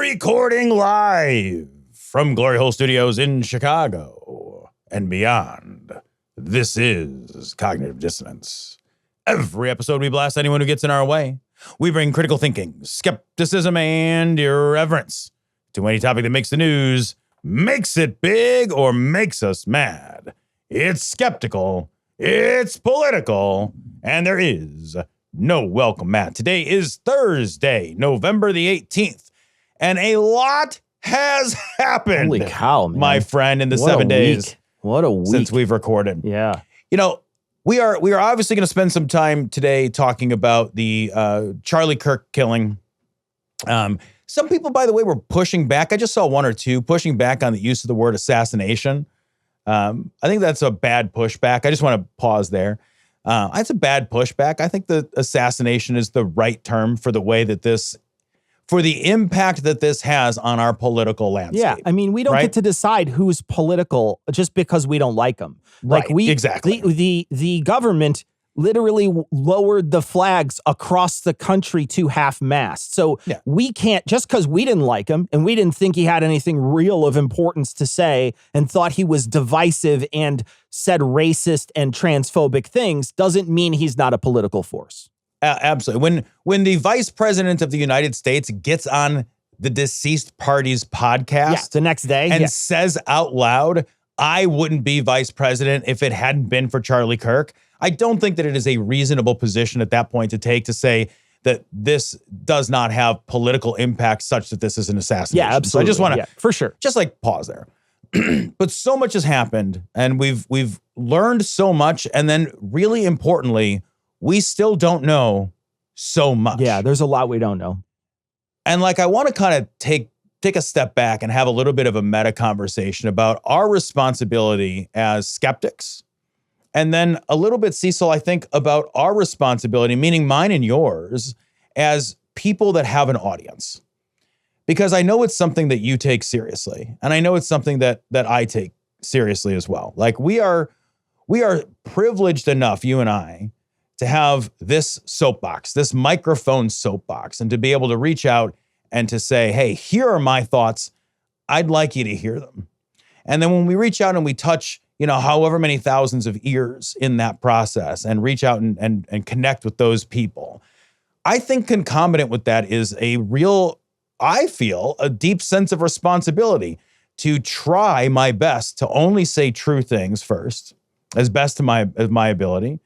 Recording live from Glory Hole Studios in Chicago and beyond. This is Cognitive Dissonance. Every episode we blast anyone who gets in our way. We bring critical thinking, skepticism, and irreverence to any topic that makes the news, makes it big, or makes us mad. It's skeptical, it's political, and there is no welcome mat. Today is Thursday, November the 18th, and a lot has happened. Holy cow, man. My friend, in the What 7 a days. week. What a week. Since we've recorded. Yeah. You know, we are obviously going to spend some time today talking about the Charlie Kirk killing. Some people, by the way, were pushing back. I just saw one or two pushing back on the use of the word assassination. I think that's a bad pushback. I just want to pause there. It's a bad pushback. I think the assassination is the right term for the way that for the impact that this has on our political landscape. Yeah, I mean, we don't get to decide who's political just because we don't like them. Like exactly. The government literally lowered the flags across the country to half-mast. So we can't, just because we didn't like him and we didn't think he had anything real of importance to say and thought he was divisive and said racist and transphobic things, doesn't mean he's not a political force. Absolutely. When the vice president of the United States gets on the deceased party's podcast the next day and says out loud, I wouldn't be vice president if it hadn't been for Charlie Kirk, I don't think that it is a reasonable position at that point to take to say that this does not have political impact such that this is an assassination. Yeah, absolutely. So I just want to, for sure, just like pause there. But so much has happened, and we've learned so much, and then really importantly, we still don't know so much. Yeah, there's a lot we don't know. And like, I want to kind of take a step back and have a little bit of a meta conversation about our responsibility as skeptics. And then a little bit, Cecil, I think about our responsibility, meaning mine and yours, as people that have an audience. Because I know it's something that you take seriously. And I know it's something that I take seriously as well. Like, we are privileged enough, you and I, to have this soapbox, this microphone soapbox, and to be able to reach out and to say, hey, here are my thoughts. I'd like you to hear them. And then when we reach out and we touch, however many thousands of ears in that process and reach out and connect with those people, I think concomitant with that is I feel a deep sense of responsibility to try my best to only say true things first, as best to my ability.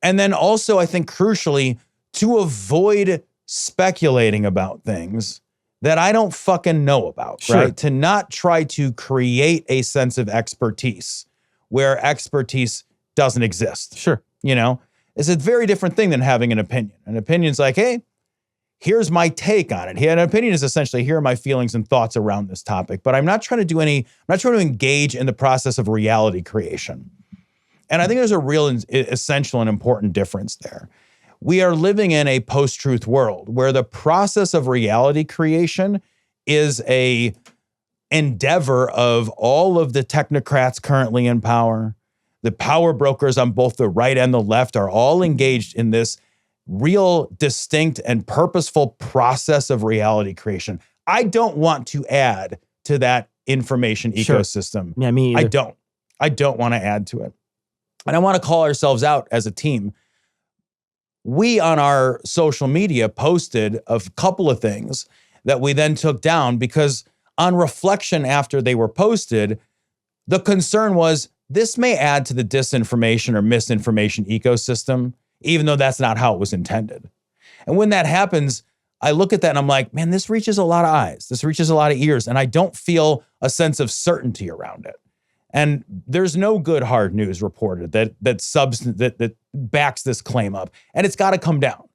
And then also, I think crucially, to avoid speculating about things that I don't fucking know about, right? To not try to create a sense of expertise where expertise doesn't exist. Sure. It's a very different thing than having an opinion. An opinion's like, hey, here's my take on it. An opinion is essentially, here are my feelings and thoughts around this topic, but I'm not trying to engage in the process of reality creation. And I think there's a real essential and important difference there. We are living in a post-truth world where the process of reality creation is a endeavor of all of the technocrats currently in power. The power brokers on both the right and the left are all engaged in this real, distinct, and purposeful process of reality creation. I don't want to add to that information ecosystem. Yeah, me either. I don't want to add to it. And I want to call ourselves out as a team. We on our social media posted a couple of things that we then took down because on reflection after they were posted, the concern was this may add to the disinformation or misinformation ecosystem, even though that's not how it was intended. And when that happens, I look at that and I'm like, man, this reaches a lot of eyes. This reaches a lot of ears. And I don't feel a sense of certainty around it. And there's no good hard news reported that backs this claim up. And it's got to come down.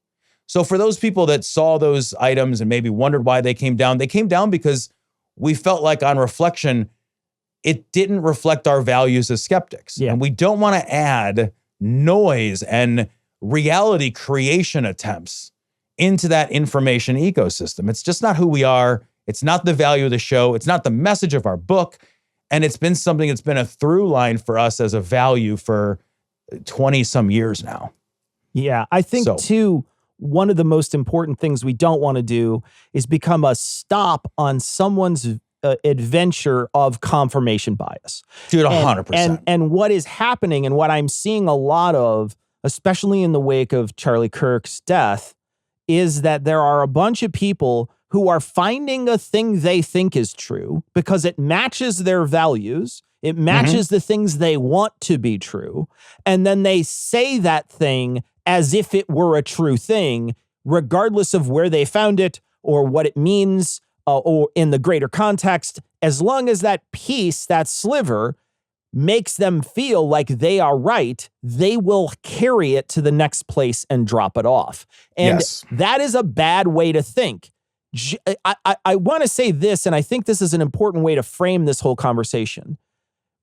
So for those people that saw those items and maybe wondered why they came down because we felt like on reflection, it didn't reflect our values as skeptics. Yeah. And we don't want to add noise and reality creation attempts into that information ecosystem. It's just not who we are. It's not the value of the show. It's not the message of our book. And it's been something that's been a through line for us as a value for 20 some years now. Yeah, I think too, one of the most important things we don't want to do is become a stop on someone's adventure of confirmation bias. Dude, 100%. And what is happening and what I'm seeing a lot of, especially in the wake of Charlie Kirk's death, is that there are a bunch of people who are finding a thing they think is true because it matches their values. It matches the things they want to be true. And then they say that thing as if it were a true thing, regardless of where they found it or what it means or in the greater context, as long as that piece, that sliver, makes them feel like they are right, they will carry it to the next place and drop it off. And that is a bad way to think. I want to say this, and I think this is an important way to frame this whole conversation.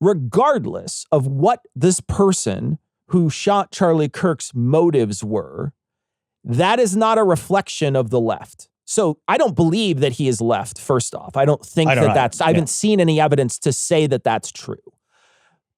Regardless of what this person who shot Charlie Kirk's motives were, that is not a reflection of the left. So I don't believe that he is left, first off. I don't think I haven't seen any evidence to say that that's true.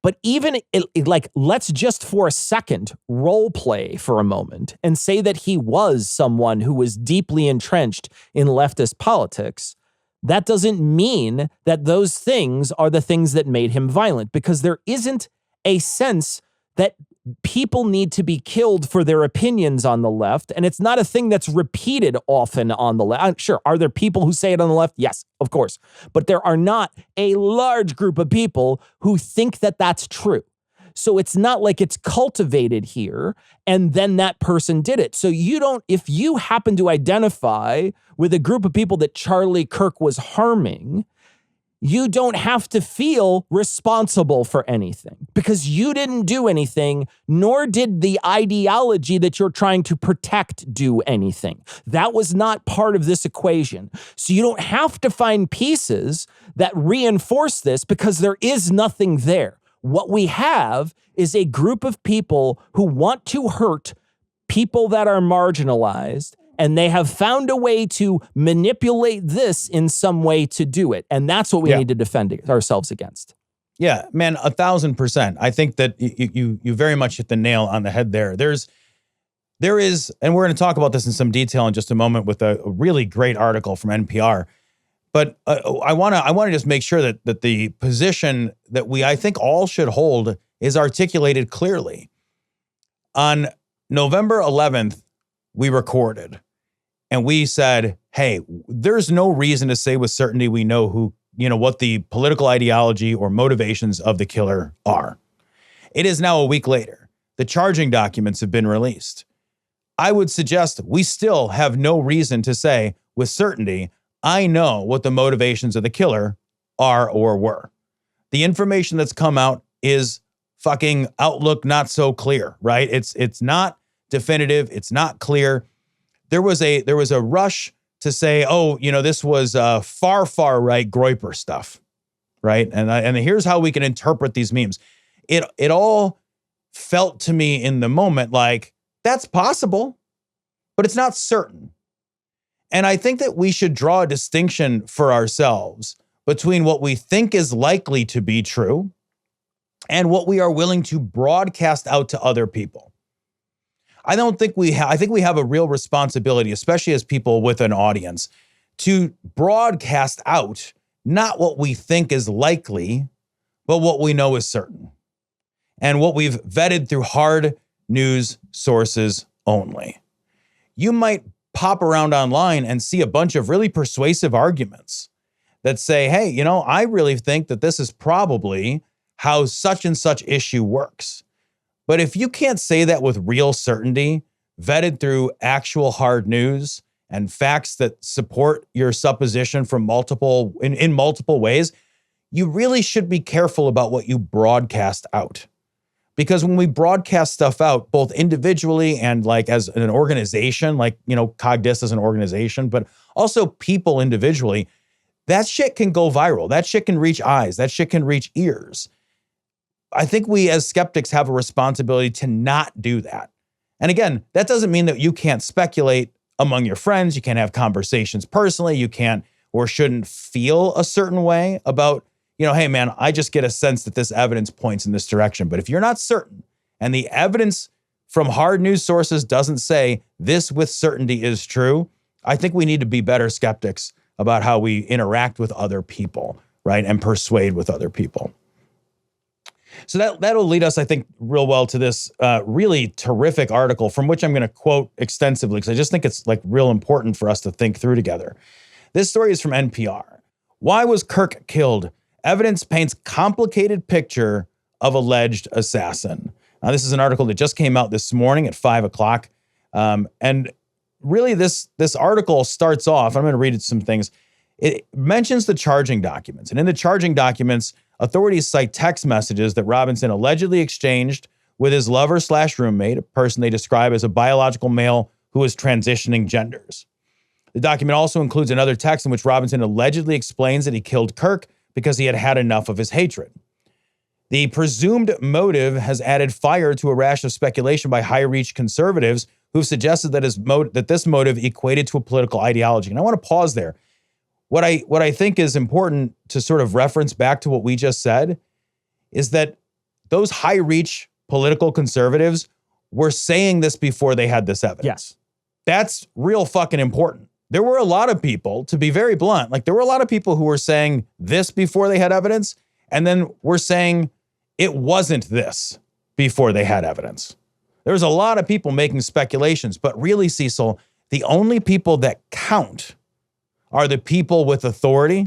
But even like, let's just for a second role play for a moment and say that he was someone who was deeply entrenched in leftist politics. That doesn't mean that those things are the things that made him violent, because there isn't a sense that people need to be killed for their opinions on the left. And it's not a thing that's repeated often on the left. Sure, are there people who say it on the left? Yes, of course. But there are not a large group of people who think that that's true. So it's not like it's cultivated here and then that person did it. So if you happen to identify with a group of people that Charlie Kirk was harming, you don't have to feel responsible for anything because you didn't do anything, nor did the ideology that you're trying to protect do anything. That was not part of this equation. So you don't have to find pieces that reinforce this because there is nothing there. What we have is a group of people who want to hurt people that are marginalized, and they have found a way to manipulate this in some way to do it. And that's what we need to defend ourselves against. Yeah, man, 1,000%. I think that you very much hit the nail on the head there. There is, and we're going to talk about this in some detail in just a moment with a really great article from NPR. But I want to just make sure that the position that I think all should hold is articulated clearly. On November 11th, we recorded. And we said, hey, there's no reason to say with certainty we know what the political ideology or motivations of the killer are. It is now a week later. The charging documents have been released. I would suggest we still have no reason to say with certainty, I know what the motivations of the killer are or were. The information that's come out is fucking outlook not so clear, right? It's not definitive. It's not clear. There was a rush to say, this was far right Groyper stuff, right? And here's how we can interpret these memes. It all felt to me in the moment like that's possible, but it's not certain. And I think that we should draw a distinction for ourselves between what we think is likely to be true and what we are willing to broadcast out to other people. I think we have a real responsibility, especially as people with an audience, to broadcast out not what we think is likely, but what we know is certain and what we've vetted through hard news sources only. You might pop around online and see a bunch of really persuasive arguments that say, hey, I really think that this is probably how such and such issue works. But if you can't say that with real certainty, vetted through actual hard news and facts that support your supposition from in multiple ways, you really should be careful about what you broadcast out. Because when we broadcast stuff out, both individually and like as an organization, like, Cogdis as an organization, but also people individually, that shit can go viral. That shit can reach eyes. That shit can reach ears. I think we as skeptics have a responsibility to not do that. And again, that doesn't mean that you can't speculate among your friends. You can't have conversations personally. You can't or shouldn't feel a certain way about, hey man, I just get a sense that this evidence points in this direction. But if you're not certain and the evidence from hard news sources doesn't say this with certainty is true, I think we need to be better skeptics about how we interact with other people, right? And persuade with other people. So that'll lead us, I think, real well to this really terrific article from which I'm going to quote extensively because I just think it's like real important for us to think through together. This story is from NPR. Why was Kirk killed? Evidence paints complicated picture of alleged assassin. Now, this is an article that just came out this morning at 5 o'clock. And really, this article starts off, I'm going to read some things. It mentions the charging documents. And in the charging documents, authorities cite text messages that Robinson allegedly exchanged with his lover/roommate, a person they describe as a biological male who is transitioning genders. The document also includes another text in which Robinson allegedly explains that he killed Kirk because he had had enough of his hatred. The presumed motive has added fire to a rash of speculation by high-reach conservatives who've suggested that this motive equated to a political ideology. And I want to pause there. What I think is important to sort of reference back to what we just said is that those high-reach political conservatives were saying this before they had this evidence. Yes. That's real fucking important. There were a lot of people, to be very blunt, like there were a lot of people who were saying this before they had evidence, and then were saying it wasn't this before they had evidence. There's a lot of people making speculations, but really, Cecil, the only people that count are the people with authority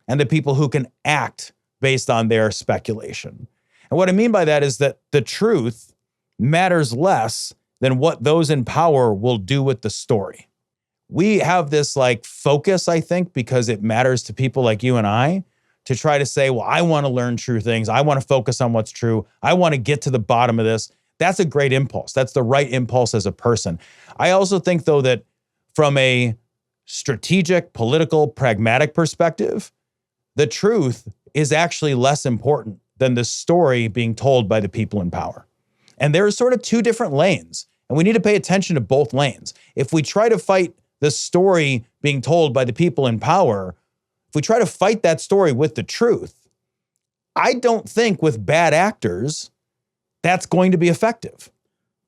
and the people who can act based on their speculation. And what I mean by that is that the truth matters less than what those in power will do with the story. We have this like focus, I think, because it matters to people like you and I to try to say, well, I want to learn true things. I want to focus on what's true. I want to get to the bottom of this. That's a great impulse. That's the right impulse as a person. I also think, though, that from a strategic, political, pragmatic perspective, the truth is actually less important than the story being told by the people in power. And there are sort of two different lanes, and we need to pay attention to both lanes. If we try to fight the story being told by the people in power, if we try to fight that story with the truth, I don't think with bad actors that's going to be effective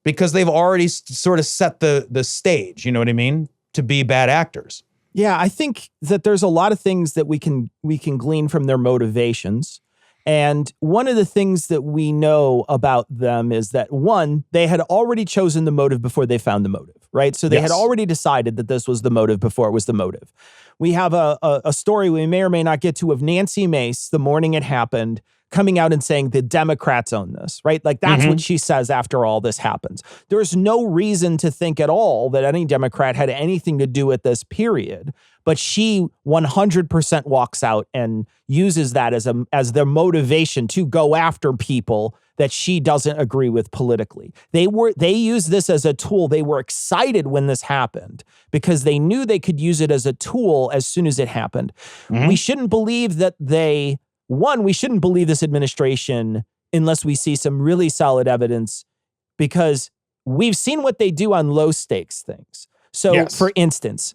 because they've already sort of set the stage, you know what I mean, to be bad actors. Yeah, I think that there's a lot of things that we can glean from their motivations. And one of the things that we know about them is that, one, they had already chosen the motive before they found the motive, right? So they had already decided that this was the motive before it was the motive. We have a story we may or may not get to of Nancy Mace, the morning it happened, coming out and saying the Democrats own this, right? Like that's what she says after all this happens. There's no reason to think at all that any Democrat had anything to do with this period, but she 100% walks out and uses that as their motivation to go after people that she doesn't agree with politically. They use this as a tool. They were excited when this happened because they knew they could use it as a tool as soon as it happened. We shouldn't believe that we shouldn't believe this administration unless we see some really solid evidence because we've seen what they do on low stakes things. So for instance,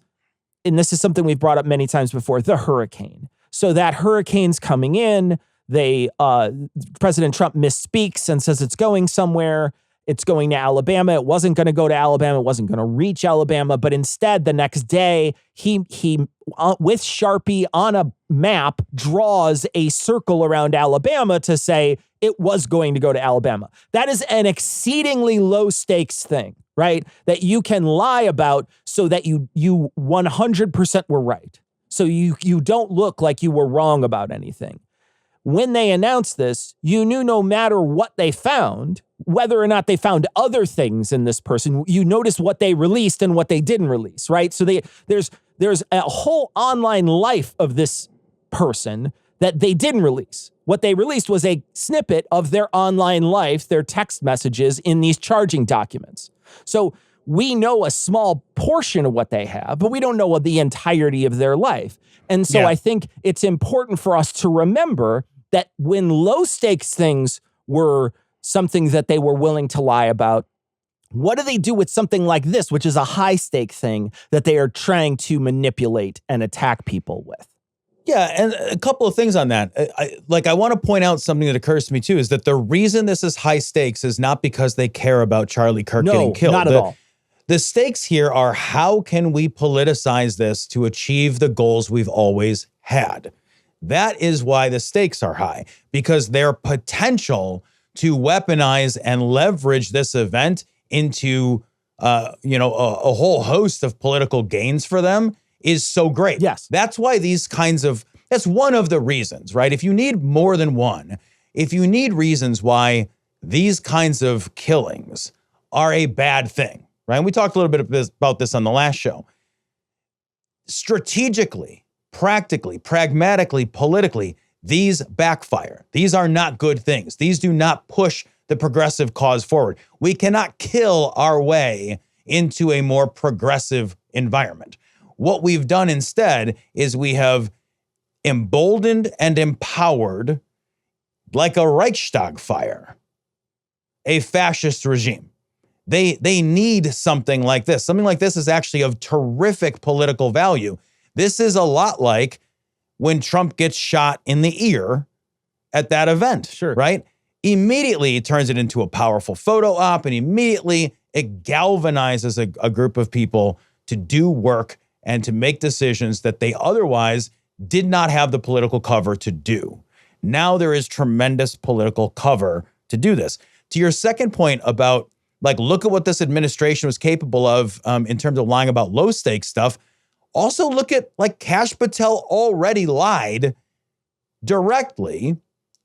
and this is something we've brought up many times before, the hurricane. So that hurricane's coming in, President Trump misspeaks and says it's going somewhere. It's going to Alabama. It wasn't going to go to Alabama. It wasn't going to reach Alabama. But instead, the next day, he with Sharpie on a map, draws a circle around Alabama to say it was going to go to Alabama. That is an exceedingly low stakes thing, right? That you can lie about so that you 100% were right. So you don't look like you were wrong about anything. When they announced this, you knew no matter what they found, whether or not they found other things in this person, you noticed what they released and what they didn't release, right? So there's a whole online life of this person that they didn't release. What they released was a snippet of their online life, their text messages in these charging documents. So we know a small portion of what they have, but we don't know the entirety of their life. And so I think it's important for us to remember that when low stakes things were something that they were willing to lie about, what do they do with something like this, which is a high stake thing that they are trying to manipulate and attack people with? Yeah, and a couple of things on that. I want to point out something that occurs to me too, is that the reason this is high stakes is not because they care about Charlie Kirk getting killed. Not at all. The stakes here are, how can we politicize this to achieve the goals we've always had? That is why the stakes are high, because their potential to weaponize and leverage this event into a whole host of political gains for them is so great. Yes. That's why that's one of the reasons, right? If you need more than one, if you need reasons why these kinds of killings are a bad thing, right? And we talked a little bit about this on the last show. Strategically, practically, pragmatically, politically, these backfire. These are not good things. These do not push the progressive cause forward. We cannot kill our way into a more progressive environment. What we've done instead is we have emboldened and empowered, like a Reichstag fire, a fascist regime. They need something like this. Something like this is actually of terrific political value. This is a lot like when Trump gets shot in the ear at that event, sure, right? Immediately it turns it into a powerful photo op, and immediately it galvanizes a group of people to do work and to make decisions that they otherwise did not have the political cover to do. Now there is tremendous political cover to do this. To your second point about, look at what this administration was capable of in terms of lying about low stakes stuff. Also look at, Kash Patel already lied directly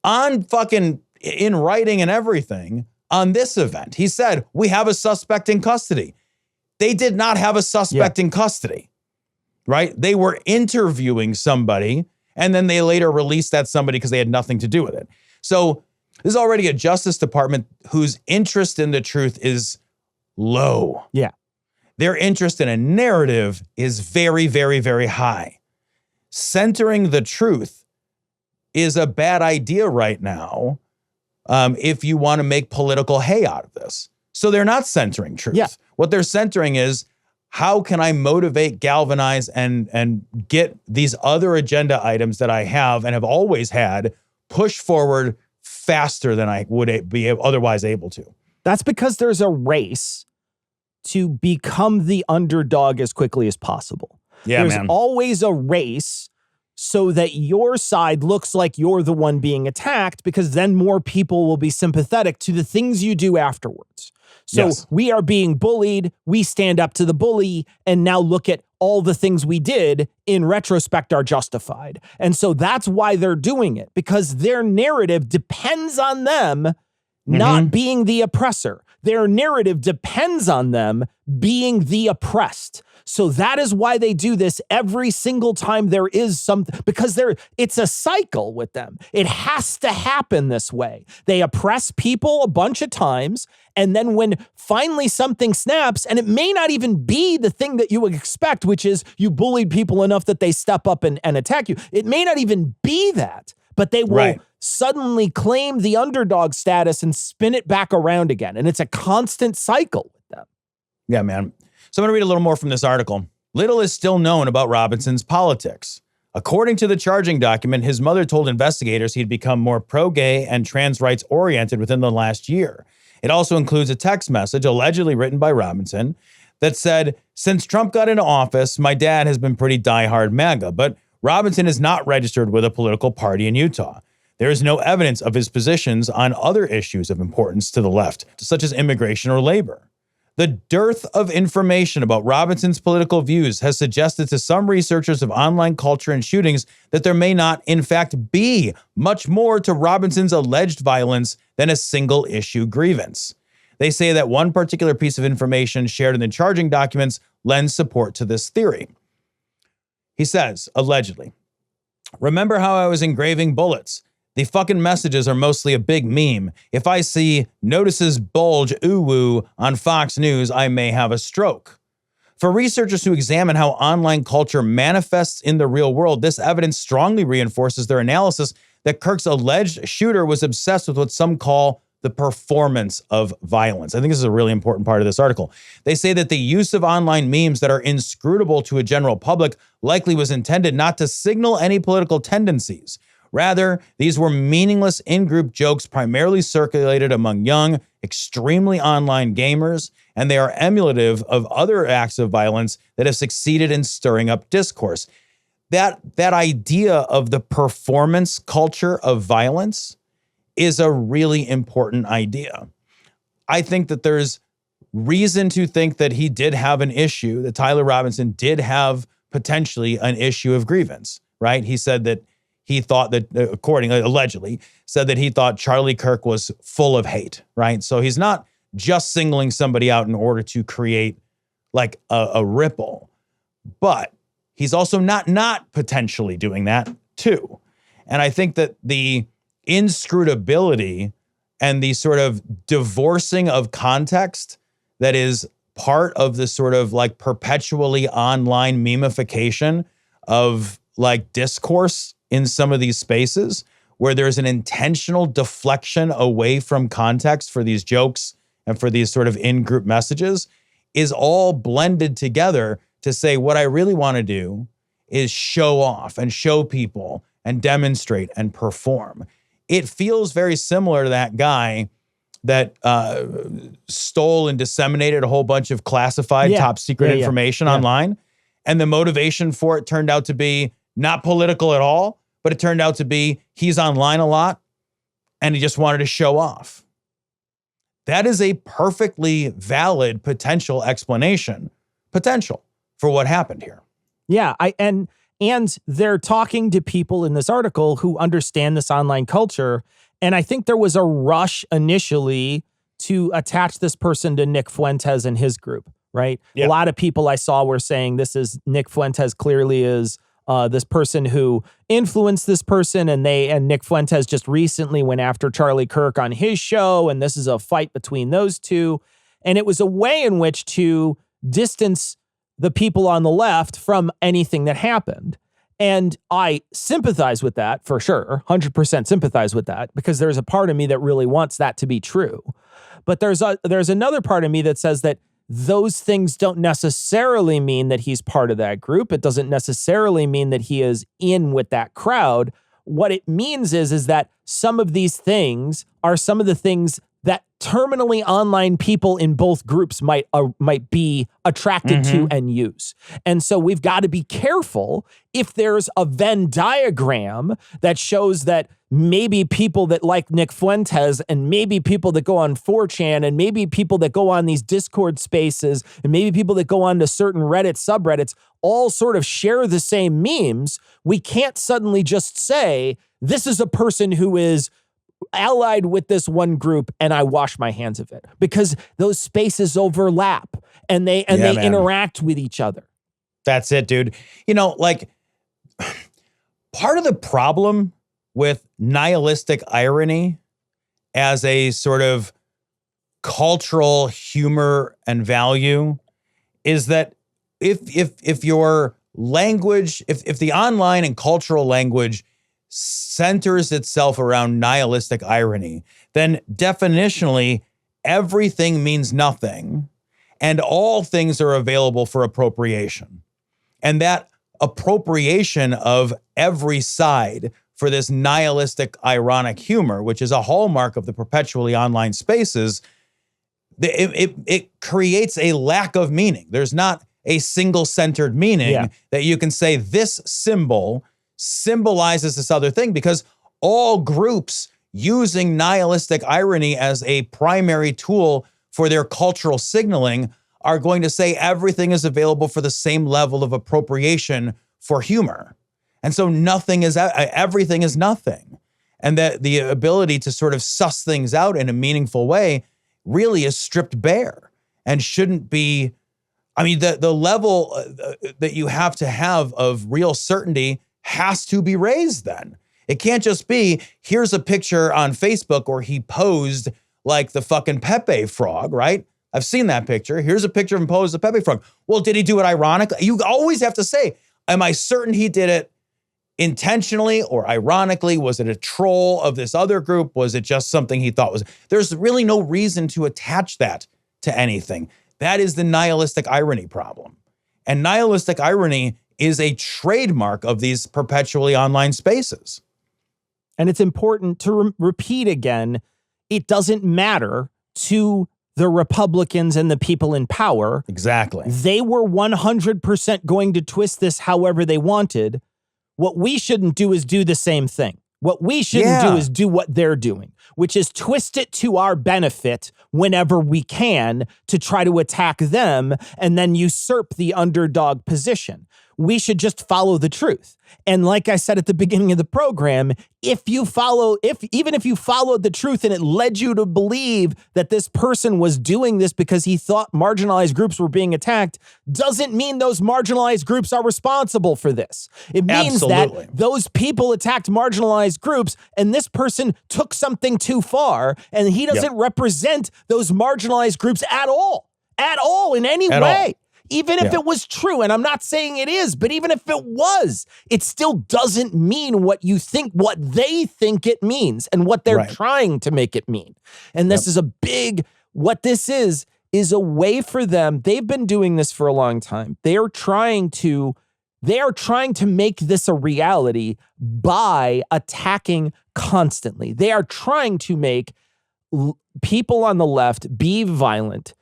on fucking in writing and everything on this event. He said, we have a suspect in custody. They did not have a suspect in custody, right? They were interviewing somebody, and then they later released that somebody because they had nothing to do with it. So this is already a Justice Department whose interest in the truth is low. Yeah. Their interest in a narrative is very, very, very high. Centering the truth is a bad idea right now if you want to make political hay out of this. So they're not centering truth. Yeah. What they're centering is, how can I motivate, galvanize, and get these other agenda items that I have and have always had pushed forward faster than I would be otherwise able to. That's because there's a race to become the underdog as quickly as possible. Yeah, there's always a race so that your side looks like you're the one being attacked, because then more people will be sympathetic to the things you do afterwards. So we are being bullied, we stand up to the bully, and now look at all the things we did in retrospect are justified. And so that's why they're doing it, because their narrative depends on them not being the oppressor. Their narrative depends on them being the oppressed. So that is why they do this every single time there is something, because it's a cycle with them. It has to happen this way. They oppress people a bunch of times, and then when finally something snaps, and it may not even be the thing that you would expect, which is you bullied people enough that they step up and attack you. It may not even be that, but they will suddenly claim the underdog status and spin it back around again. And it's a constant cycle with them. Yeah, man. So I'm going to read a little more from this article. Little is still known about Robinson's politics. According to the charging document, his mother told investigators he'd become more pro-gay and trans rights oriented within the last year. It also includes a text message allegedly written by Robinson that said, "Since Trump got into office, my dad has been pretty diehard MAGA, but Robinson is not registered with a political party in Utah. There is no evidence of his positions on other issues of importance to the left, such as immigration or labor." The dearth of information about Robinson's political views has suggested to some researchers of online culture and shootings that there may not, in fact, be much more to Robinson's alleged violence than a single issue grievance. They say that one particular piece of information shared in the charging documents lends support to this theory. He says, allegedly, "Remember how I was engraving bullets? The fucking messages are mostly a big meme. If I see notices bulge ooh-woo on Fox News, I may have a stroke." For researchers who examine how online culture manifests in the real world, this evidence strongly reinforces their analysis that Kirk's alleged shooter was obsessed with what some call the performance of violence. I think this is a really important part of this article. They say that the use of online memes that are inscrutable to a general public likely was intended not to signal any political tendencies. Rather, these were meaningless in-group jokes primarily circulated among young, extremely online gamers, and they are emulative of other acts of violence that have succeeded in stirring up discourse. That idea of the performance culture of violence is a really important idea. I think that there's reason to think that he did have an issue, that Tyler Robinson did have potentially an issue of grievance, right? He said that he thought that, allegedly, said that he thought Charlie Kirk was full of hate, right? So he's not just singling somebody out in order to create like a ripple, but he's also not potentially doing that too. And I think that the inscrutability and the sort of divorcing of context that is part of the sort of like perpetually online memification of like discourse in some of these spaces where there's an intentional deflection away from context for these jokes and for these sort of in-group messages is all blended together to say what I really want to do is show off and show people and demonstrate and perform. It feels very similar to that guy that stole and disseminated a whole bunch of classified top secret information online. And the motivation for it turned out to be not political at all, but it turned out to be he's online a lot and he just wanted to show off. That is a perfectly valid potential explanation, for what happened here. Yeah, and they're talking to people in this article who understand this online culture. And I think there was a rush initially to attach this person to Nick Fuentes and his group, right? Yeah. A lot of people I saw were saying this is Nick Fuentes clearly is this person who influenced this person, and Nick Fuentes just recently went after Charlie Kirk on his show, and this is a fight between those two. And it was a way in which to distance the people on the left from anything that happened. And I sympathize with that for sure, 100% sympathize with that, because there's a part of me that really wants that to be true. But there's another part of me that says that those things don't necessarily mean that he's part of that group. It doesn't necessarily mean that he is in with that crowd. What it means is that some of these things are some of the things that terminally online people in both groups might be attracted to and use. And so we've got to be careful if there's a Venn diagram that shows that maybe people that like Nick Fuentes and maybe people that go on 4chan and maybe people that go on these Discord spaces and maybe people that go on to certain Reddit subreddits all sort of share the same memes. We can't suddenly just say, this is a person who is allied with this one group and I wash my hands of it, because those spaces overlap and they interact with each other. That's it, dude. You know, like part of the problem with nihilistic irony as a sort of cultural humor and value is that if your language, if the online and cultural language centers itself around nihilistic irony, then definitionally everything means nothing and all things are available for appropriation. And that appropriation of every side for this nihilistic ironic humor, which is a hallmark of the perpetually online spaces, it creates a lack of meaning. There's not a single-centered meaning that you can say this symbol symbolizes this other thing, because all groups using nihilistic irony as a primary tool for their cultural signaling are going to say everything is available for the same level of appropriation for humor. And so everything is nothing. And that the ability to sort of suss things out in a meaningful way really is stripped bare and shouldn't be. I mean, the level that you have to have of real certainty has to be raised then. It can't just be, here's a picture on Facebook where he posed like the fucking Pepe frog, right? I've seen that picture. Here's a picture of him posed the Pepe frog. Well, did he do it ironically? You always have to say, am I certain he did it intentionally or ironically? Was it a troll of this other group? Was it just something he thought was? There's really no reason to attach that to anything. That is the nihilistic irony problem. And nihilistic irony is a trademark of these perpetually online spaces. And it's important to repeat again, it doesn't matter to the Republicans and the people in power. Exactly. They were 100% going to twist this however they wanted. What we shouldn't do is do the same thing. What we shouldn't do is do what they're doing, which is twist it to our benefit whenever we can to try to attack them and then usurp the underdog position. We should just follow the truth. And like I said at the beginning of the program, even if you followed the truth and it led you to believe that this person was doing this because he thought marginalized groups were being attacked, doesn't mean those marginalized groups are responsible for this. It means that those people attacked marginalized groups and this person took something too far and he doesn't represent those marginalized groups at all in any way. Even if it was true, and I'm not saying it is, but even if it was, it still doesn't mean what they think it means and what they're trying to make it mean. And this is what this is a way for them. They've been doing this for a long time. They are trying to make this a reality by attacking constantly. They are trying to make people on the left be violent.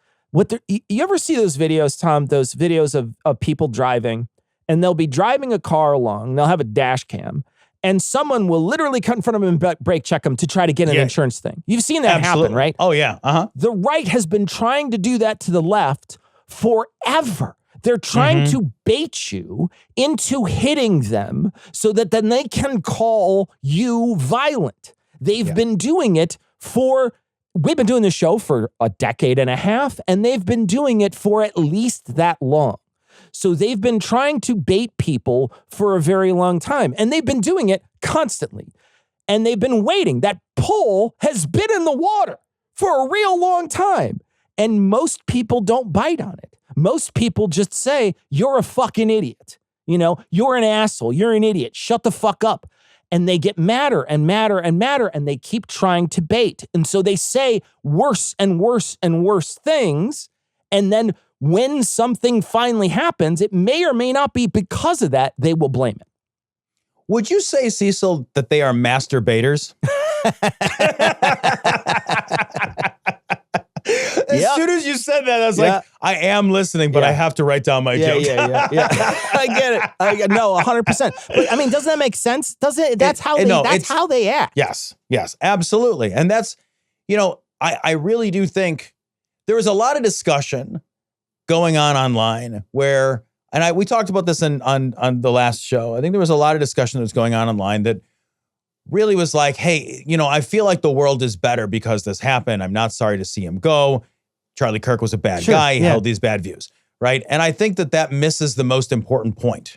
You ever see those videos, Tom, those videos of people driving, and they'll be driving a car along, they'll have a dash cam, and someone will literally cut in front of them and brake check them to try to get an insurance thing. You've seen that happen, right? Oh, yeah. The right has been trying to do that to the left forever. They're trying to bait you into hitting them so that then they can call you violent. They've been doing it We've been doing this show for a decade and a half, and they've been doing it for at least that long. So they've been trying to bait people for a very long time, and they've been doing it constantly. And they've been waiting. That pole has been in the water for a real long time, and most people don't bite on it. Most people just say, you're a fucking idiot. You're an asshole. You're an idiot. Shut the fuck up. And they get madder and madder and madder, and they keep trying to bait. And so they say worse and worse and worse things. And then when something finally happens, it may or may not be because of that, they will blame it. Would you say, Cecil, that they are masturbators? As soon as you said that, I was like, I am listening, but I have to write down my joke. Yeah. I get it. No, 100%. But I mean, doesn't that make sense? Does it? That's how they act. Yes, absolutely. And that's, I really do think there was a lot of discussion going on online where, and we talked about this on the last show. I think there was a lot of discussion that was going on online that really was like, hey, I feel like the world is better because this happened. I'm not sorry to see him go. Charlie Kirk was a bad guy. He held these bad views, right? And I think that misses the most important point.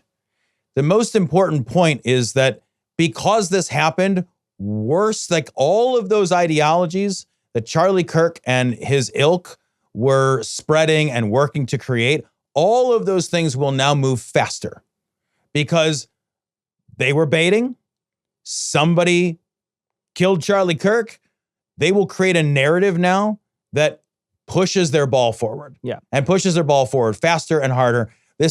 The most important point is that because this happened, worse, like all of those ideologies that Charlie Kirk and his ilk were spreading and working to create, all of those things will now move faster because they were baiting. Somebody killed Charlie Kirk. They will create a narrative now that pushes their ball forward. And pushes their ball forward faster and harder. They're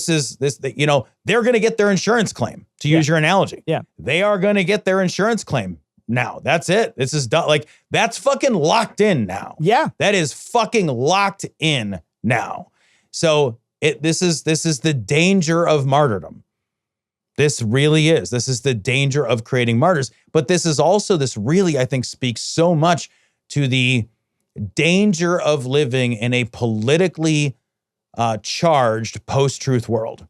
going to get their insurance claim, to use your analogy. They are going to get their insurance claim now. That's it. This is done. Like, that's fucking locked in now. That is fucking locked in now. So this is the danger of martyrdom. This really is. This is the danger of creating martyrs. But this really, I think, speaks so much to the danger of living in a politically charged post-truth world.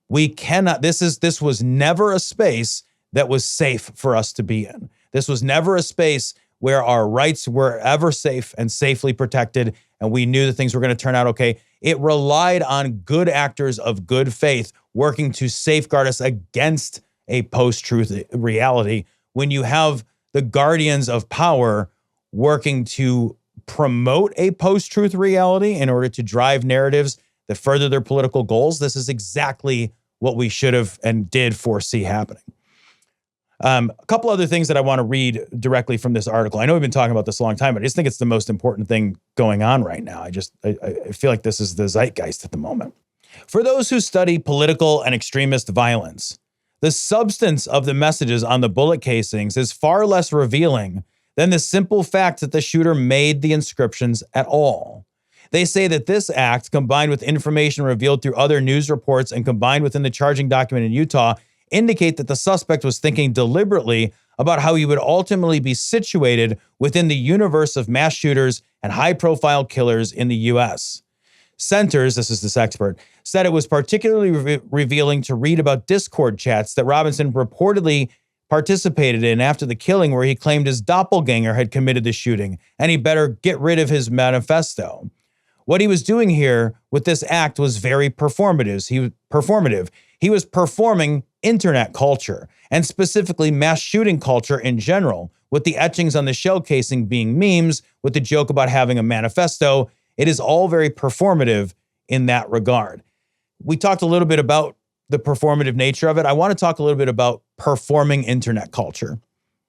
We cannot, this was never a space that was safe for us to be in. This was never a space where our rights were ever safe and safely protected, and we knew that things were going to turn out okay. It relied on good actors of good faith working to safeguard us against a post-truth reality. When you have the guardians of power working to promote a post-truth reality in order to drive narratives that further their political goals, this is exactly what we should have and did foresee happening. A couple other things that I want to read directly from this article. I know we've been talking about this a long time, but I just think it's the most important thing going on right now. I feel like this is the zeitgeist at the moment. For those who study political and extremist violence, the substance of the messages on the bullet casings is far less revealing than the simple fact that the shooter made the inscriptions at all. They say that this act, combined with information revealed through other news reports and combined within the charging document in Utah, indicate that the suspect was thinking deliberately about how he would ultimately be situated within the universe of mass shooters and high-profile killers in the U.S. Centers, this is this expert, said it was particularly revealing to read about Discord chats that Robinson reportedly participated in after the killing, where he claimed his doppelganger had committed the shooting and he better get rid of his manifesto. What he was doing here with this act was very performative. He was performing internet culture, and specifically mass shooting culture in general, with the etchings on the shell casing being memes, with the joke about having a manifesto. It is all very performative in that regard. We talked a little bit about the performative nature of it. I want to talk a little bit about performing internet culture.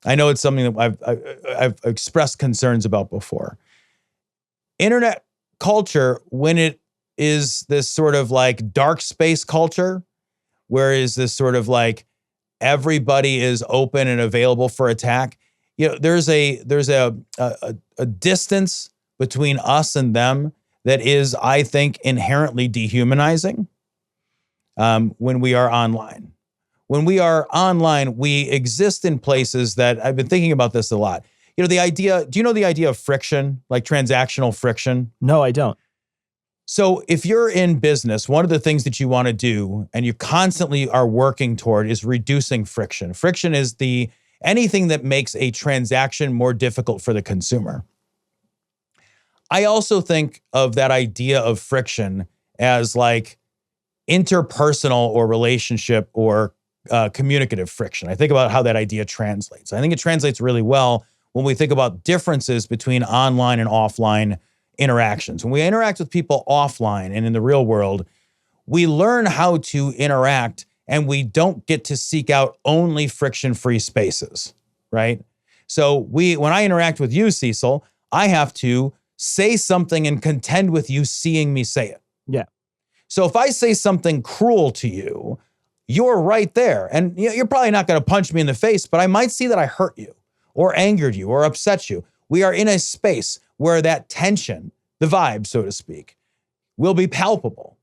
I know it's something that I've expressed concerns about before. Internet culture, when it is this sort of like dark space culture, where is this sort of like everybody is open and available for attack. You know, there's a distance between us and them that is, I think, inherently dehumanizing when we are online. When we are online, we exist in places that I've been thinking about this a lot. You know, the idea, do you know the idea of friction, like transactional friction? No, I don't. So if you're in business, one of the things that you want to do and you constantly are working toward is reducing friction. Friction is anything that makes a transaction more difficult for the consumer. I also think of that idea of friction as like interpersonal or relationship or communicative friction. I think about how that idea translates. I think it translates really well when we think about differences between online and offline interactions. When we interact with people offline and in the real world, we learn how to interact and we don't get to seek out only friction-free spaces, right? So when I interact with you, Cecil, I have to say something and contend with you seeing me say it. Yeah. So if I say something cruel to you, you're right there. And you're probably not going to punch me in the face, but I might see that I hurt you or angered you or upset you. We are in a space where that tension, the vibe, so to speak, will be palpable.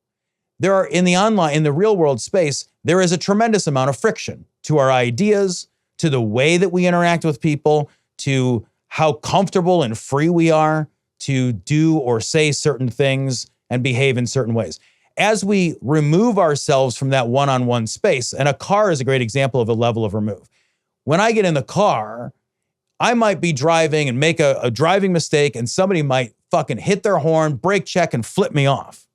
There are in the real world space, there is a tremendous amount of friction to our ideas, to the way that we interact with people, to how comfortable and free we are to do or say certain things and behave in certain ways. As we remove ourselves from that one-on-one space, and a car is a great example of a level of remove. When I get in the car, I might be driving and make a driving mistake and somebody might fucking hit their horn, brake check, and flip me off.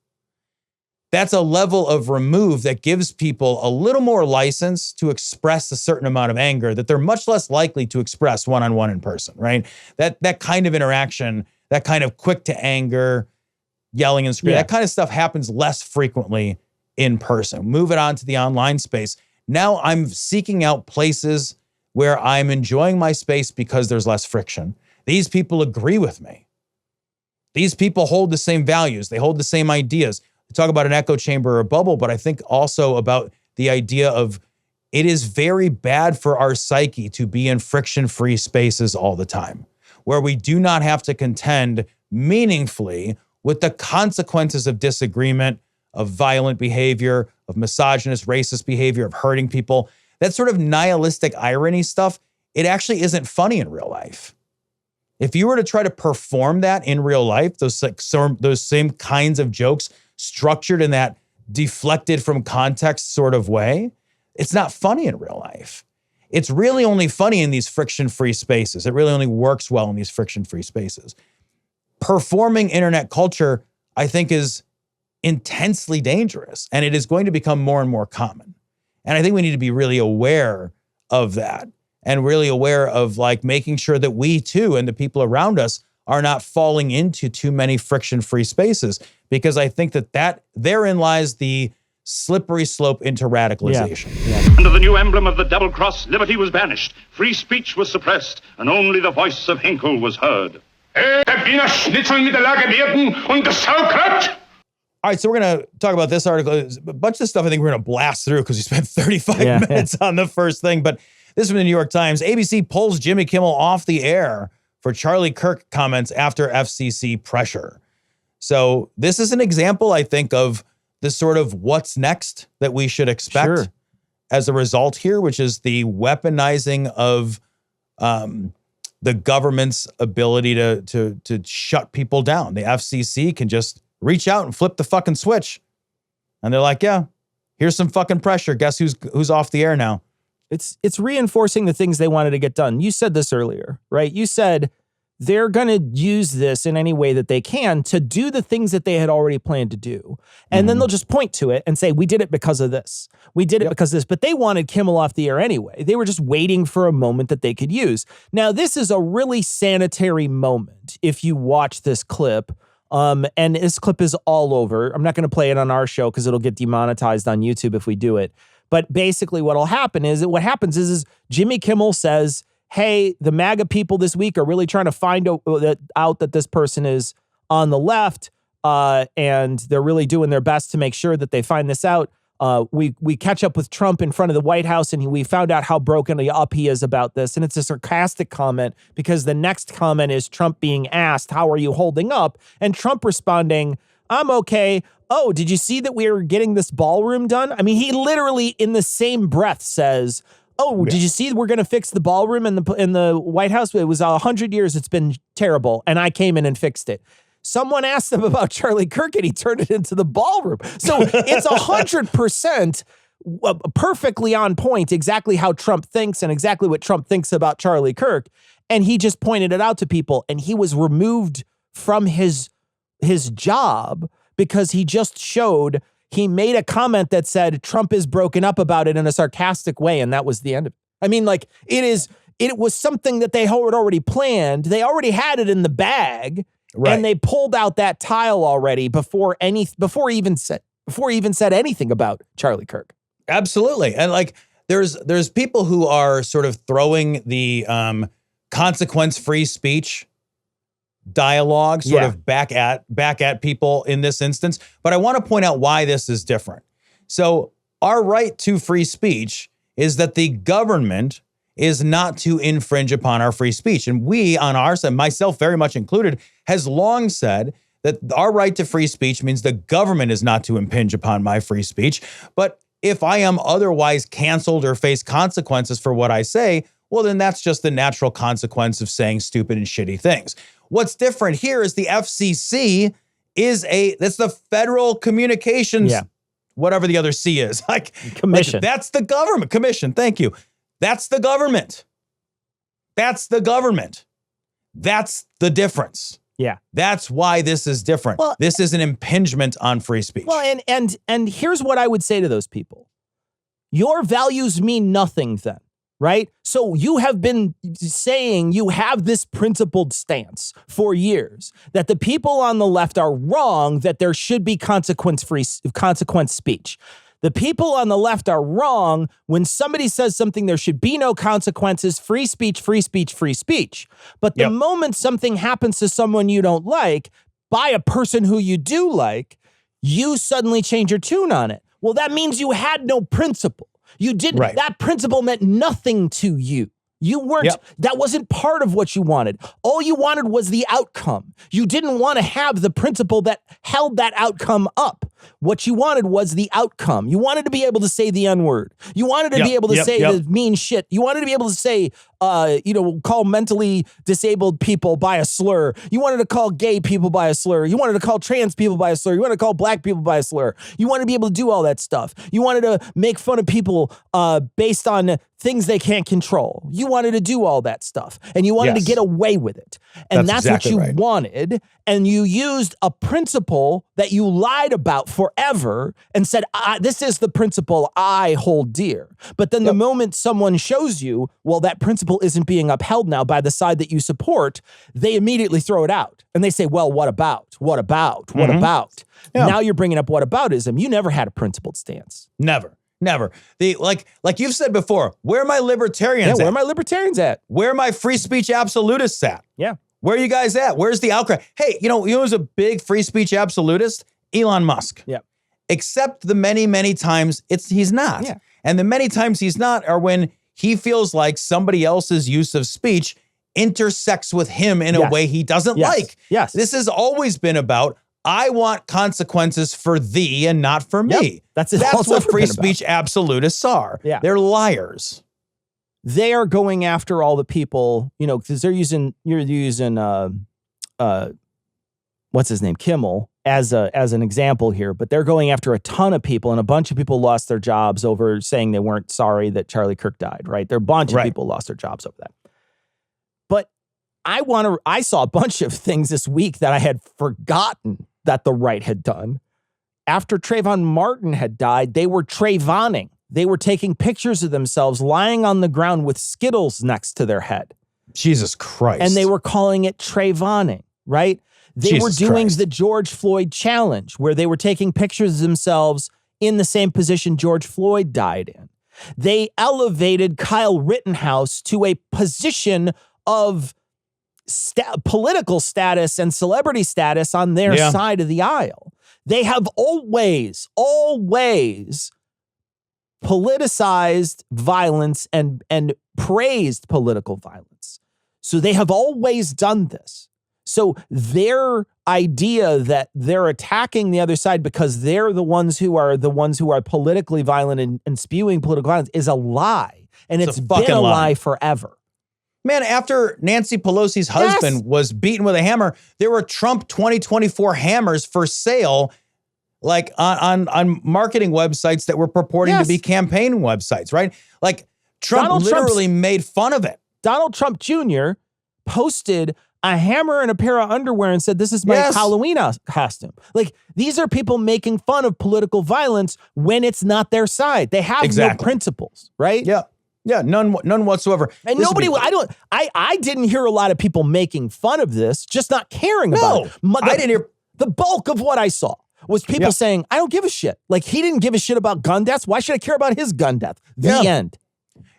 That's a level of remove that gives people a little more license to express a certain amount of anger that they're much less likely to express one-on-one in person, right? That kind of interaction, that kind of quick to anger, yelling and screaming, that kind of stuff happens less frequently in person. Move it on to the online space. Now I'm seeking out places where I'm enjoying my space because there's less friction. These people agree with me. These people hold the same values. They hold the same ideas. We talk about an echo chamber or a bubble, but I think also about the idea of it is very bad for our psyche to be in friction-free spaces all the time, where we do not have to contend meaningfully with the consequences of disagreement, of violent behavior, of misogynist, racist behavior, of hurting people. That sort of nihilistic irony stuff, it actually isn't funny in real life. If you were to try to perform that in real life, those same kinds of jokes structured in that deflected from context sort of way, it's not funny in real life. It's really only funny in these friction-free spaces. It really only works well in these friction-free spaces. Performing internet culture, I think, is intensely dangerous, and it is going to become more and more common. And I think we need to be really aware of that and really aware of like making sure that we too and the people around us are not falling into too many friction-free spaces, because I think that therein lies the slippery slope into radicalization. Under the new emblem of the double cross, liberty was banished, free speech was suppressed, and only the voice of Hinkle was heard. All right, so we're going to talk about this article. A bunch of this stuff I think we're going to blast through because we spent 35 minutes on the first thing. But this is from the New York Times. ABC pulls Jimmy Kimmel off the air for Charlie Kirk comments after F.C.C. pressure. So this is an example, I think, of the sort of what's next that we should expect as a result here, which is the weaponizing of the government's ability to shut people down. The F.C.C. can just reach out and flip the fucking switch. And they're like, yeah, here's some fucking pressure. Guess who's off the air now? It's reinforcing the things they wanted to get done. You said this earlier, right? You said they're going to use this in any way that they can to do the things that they had already planned to do. And then they'll just point to it and say, we did it because of this. We did it because of this. But they wanted Kimmel off the air anyway. They were just waiting for a moment that they could use. Now, this is a really sanitary moment if you watch this clip. And this clip is all over. I'm not going to play it on our show because it'll get demonetized on YouTube if we do it. But basically what happens is Jimmy Kimmel says, hey, the MAGA people this week are really trying to find out that this person is on the left, and they're really doing their best to make sure that they find this out. We catch up with Trump in front of the White House, and we found out how broken up he is about this. And it's a sarcastic comment because the next comment is Trump being asked, how are you holding up? And Trump responding, I'm okay. Oh, did you see that we were getting this ballroom done? I mean, he literally in the same breath says, oh, did you see we're going to fix the ballroom in the White House? It was 100 years. It's been terrible. And I came in and fixed it. Someone asked him about Charlie Kirk and he turned it into the ballroom. So it's 100% perfectly on point, exactly how Trump thinks and exactly what Trump thinks about Charlie Kirk. And he just pointed it out to people, and he was removed from his job because he just showed, he made a comment that said Trump is broken up about it in a sarcastic way, and that was the end of it. I mean, like, it was something that they had already planned. They already had it in the bag. Right. And they pulled out that tile already before he even said anything about Charlie Kirk. Absolutely. And like there's people who are sort of throwing the consequence-free speech dialogue sort of back at people in this instance. But I want to point out why this is different. So our right to free speech is that the government is not to infringe upon our free speech. And we on our side, myself very much included, has long said that our right to free speech means the government is not to impinge upon my free speech. But if I am otherwise canceled or face consequences for what I say, well, then that's just the natural consequence of saying stupid and shitty things. What's different here is the F.C.C. that's the Federal Communications, whatever the other C is. Commission. That's the government. Commission, thank you. That's the government. That's the government. That's the difference. Yeah. That's why this is different. Well, this is an impingement on free speech. Well, and here's what I would say to those people. Your values mean nothing then, right? So you have been saying you have this principled stance for years that the people on the left are wrong, that there should be consequence speech. The people on the left are wrong. When somebody says something, there should be no consequences. Free speech, free speech, free speech. But the moment something happens to someone you don't like by a person who you do like, you suddenly change your tune on it. Well, that means you had no principle. You didn't. Right. That principle meant nothing to you. You weren't, that wasn't part of what you wanted. All you wanted was the outcome. You didn't want to have the principle that held that outcome up. What you wanted was the outcome. You wanted to be able to say the N-word. You wanted to be able to say the mean shit. You wanted to be able to say, call mentally disabled people by a slur. You wanted to call gay people by a slur. You wanted to call trans people by a slur. You wanted to call black people by a slur. You wanted to be able to do all that stuff. You wanted to make fun of people based on things they can't control. You wanted to do all that stuff. And you wanted to get away with it. And that's exactly what you wanted. And you used a principle that you lied about for forever and said, this is the principle I hold dear. But then the moment someone shows you, well, that principle isn't being upheld now by the side that you support, they immediately throw it out. And they say, well, what about? What about? What about? Yeah. Now you're bringing up whataboutism. You never had a principled stance. Never. Like you've said before, where are my libertarians at? Where are my libertarians at? Where are my free speech absolutists at? Yeah. Where are you guys at? Where's the outcry? Hey, you know who's a big free speech absolutist? Elon Musk. Yeah. Except the many, many times he's not. Yeah. And the many times he's not are when he feels like somebody else's use of speech intersects with him in a way he doesn't like. Yes. This has always been about, I want consequences for thee and not for me. That's what free speech absolutists are. Yeah. They're liars. They are going after all the people, you know, because you're using what's his name, Kimmel, as an example here, but they're going after a ton of people, and a bunch of people lost their jobs over saying they weren't sorry that Charlie Kirk died, right? There are a bunch of people lost their jobs over that. But I saw a bunch of things this week that I had forgotten that the right had done. After Trayvon Martin had died, they were Trayvoning. They were taking pictures of themselves lying on the ground with Skittles next to their head. Jesus Christ. And they were calling it Trayvoning, right? They were doing the George Floyd challenge, where they were taking pictures of themselves in the same position George Floyd died in. They elevated Kyle Rittenhouse to a position of political status and celebrity status on their side of the aisle. They have always politicized violence and praised political violence. So they have always done this. So their idea that they're attacking the other side because they're the ones who are politically violent and spewing political violence is a lie. And it's been a lie forever. Man, after Nancy Pelosi's husband was beaten with a hammer, there were Trump 2024 hammers for sale, like on marketing websites that were purporting to be campaign websites, right? Like Trump literally made fun of it. Donald Trump Jr. posted a hammer and a pair of underwear and said, this is my Halloween costume. Like, these are people making fun of political violence when it's not their side. They have no principles, right? Yeah. Yeah, none whatsoever. And I didn't hear a lot of people making fun of this, just not caring about it. I didn't hear. The bulk of what I saw was people saying, I don't give a shit. Like, he didn't give a shit about gun deaths. Why should I care about his gun death? The end.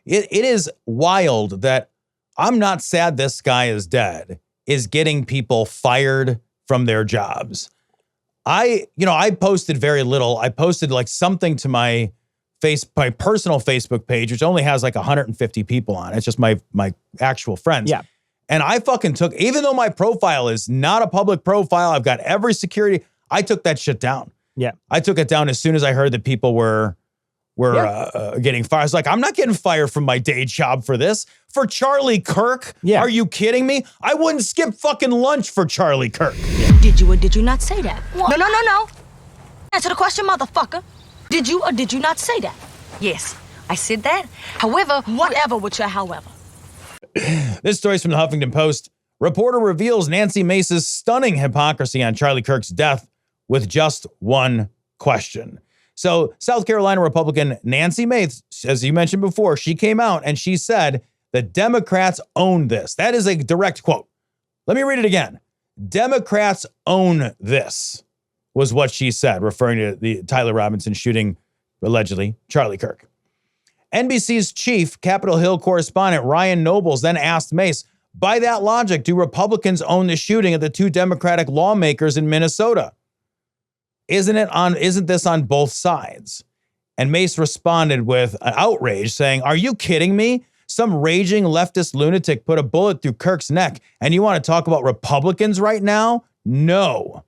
It is wild that I'm not sad this guy is dead is getting people fired from their jobs. I posted very little. I posted like something to my personal Facebook page, which only has like 150 people on it. It's just my actual friends. Yeah. And I fucking took, even though my profile is not a public profile, I've got every security, I took that shit down. Yeah. I took it down as soon as I heard that people were getting fired. I was like, I'm not getting fired from my day job for this. For Charlie Kirk? Yeah. Are you kidding me? I wouldn't skip fucking lunch for Charlie Kirk. Did you or did you not say that? What? No. Answer the question, motherfucker. Did you or did you not say that? Yes, I said that. However, whatever with your however. This story's from the Huffington Post. Reporter reveals Nancy Mace's stunning hypocrisy on Charlie Kirk's death with just one question. So South Carolina Republican Nancy Mace, as you mentioned before, she came out and she said the Democrats own this. That is a direct quote. Let me read it again. Democrats own this was what she said, referring to the Tyler Robinson shooting, allegedly, Charlie Kirk. NBC's chief Capitol Hill correspondent Ryan Nobles then asked Mace, by that logic, do Republicans own the shooting of the two Democratic lawmakers in Minnesota? Isn't this on both sides? And Mace responded with an outrage saying, are you kidding me? Some raging leftist lunatic put a bullet through Kirk's neck, and you want to talk about Republicans right now? No.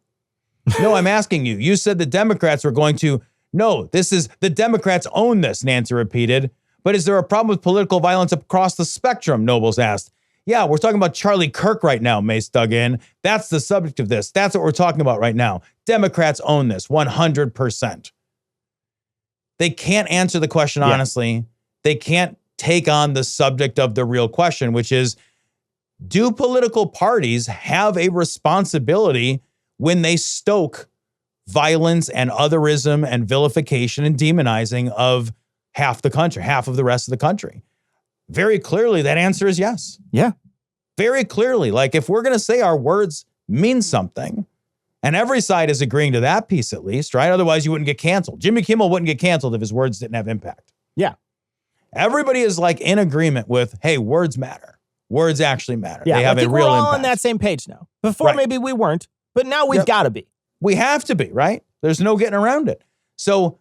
No, I'm asking you. You said the Democrats were going to. No, the Democrats own this, Nancy repeated. But is there a problem with political violence across the spectrum? Nobles asked. Yeah, we're talking about Charlie Kirk right now, Mace dug in. That's the subject of this. That's what we're talking about right now. Democrats own this 100%. They can't answer the question honestly. They can't take on the subject of the real question, which is, do political parties have a responsibility when they stoke violence and otherism and vilification and demonizing of half the country, half of the rest of the country? Very clearly, that answer is yes. Yeah. Very clearly. Like, if we're going to say our words mean something, and every side is agreeing to that piece at least, right? Otherwise, you wouldn't get canceled. Jimmy Kimmel wouldn't get canceled if his words didn't have impact. Yeah. Everybody is like in agreement with, hey, words matter. Words actually matter. Yeah, they have I think a real we're all impact. on that same page now. Before Right. maybe we weren't, but now we've got to be. We have to be, right? There's no getting around it. So